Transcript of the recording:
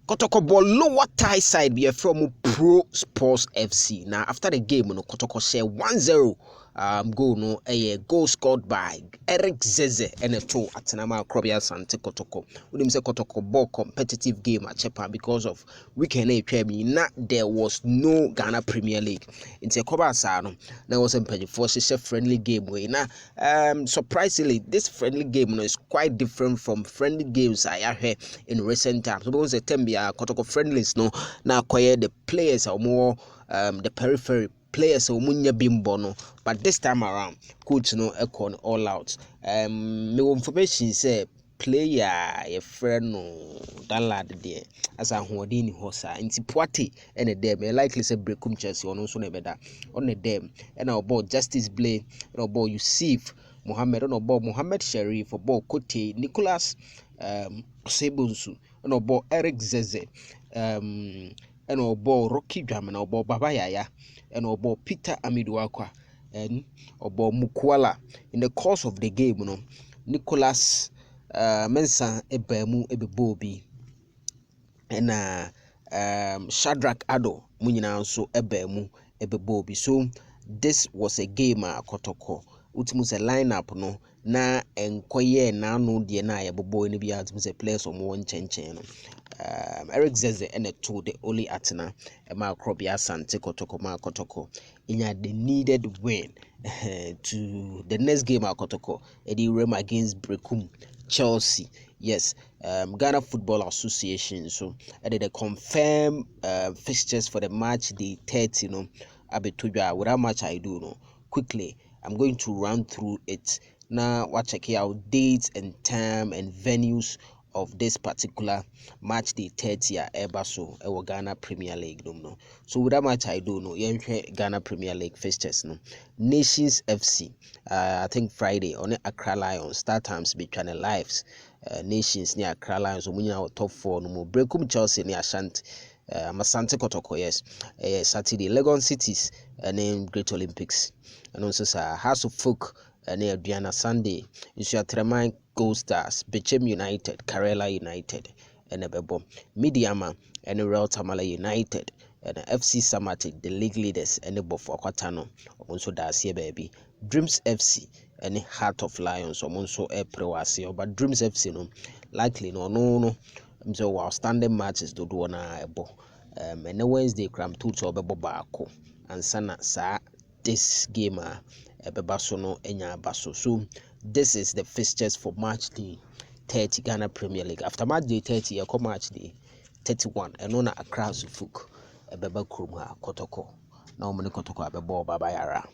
Kotoko ball lower tie side be from Pro Sports FC. Now after the game, no Kotoko share 1-0 goal no a goal scored by Eric Zeze and a two at Nama Krobia Sante Kotoko. We say Kotoko ball competitive game at Chepa because of weekend na there was no Ghana Premier League. In Koba Sano, there was a friendly game way. Now surprisingly, this friendly game is quite different from friendly games I have heard in recent times. Because the Tembia Kotoko friendlies no now acquire the players are more the periphery players or munya bimbono, but this time around coach no econ all out. No information say player a friend no that lad there as a hoodin hosa inti poate and a dem likely say breakum Chelsea on also nebeda on a dem and our ball Justice Blay and ball Yusuf Mohammed on ball Mohammed Sharif for ball Kote Nicholas Sebunsu on ball Eric Zeze and our ball Rocky Drum and our ball Baba Yaya and our ball Peter Amiduakwa and our ball Mukwala. In the course of the game, you know, Nicholas Mensa Ebemu Ebebobi and Shadrach Ado Munyina so Ebemu Ebebobi. So this was a game Kotoko. Ultimus a lineup no na enkoye na no de na yebobo ni bia ultimus players on one chenchen. Eric Zeze and a two the only atena ma Krobia Sante Kotoko ma Kotoko inya the needed win to the next game Kotoko Eddie Rem against Brekum Chelsea. Yes, Ghana Football Association so they confirm fixtures for the match day 30 no abetudwa without much I do no quickly. I'm going to run through it now. We'll check out dates and time and venues of this particular match day 30 Ebaso Ewa Ghana Premier League no. So without much I do know Ghana Premier League fixtures no. Nations FC I think Friday on Accra Lions start times be channel lives Nations near Accra Lions our top 4 no more Brekum Chelsea near Ashanti Masante Kotoko yes Saturday Legon Cities and then Great Olympics and also House of Folk near Diana Sunday Tremai Gold Stars Bechem United Karela United and Ebebo Midiama and Real Tamale United and FC Samatic the league leaders and Ebo for Kwatano also Dacia baby Dreams FC and Heart of Lions also April but Dreams FC no likely no so outstanding matches do na ebo and Wednesday cram 2 to obebo baako and sana sa this game ebebaso no enya baso. So this is the fixtures for match day 30 Ghana Premier League. After match day 30 you come match day 31 and on Accra Sufuk ebeba krum ha Kotoko na omene Kotoko abebo baba yara.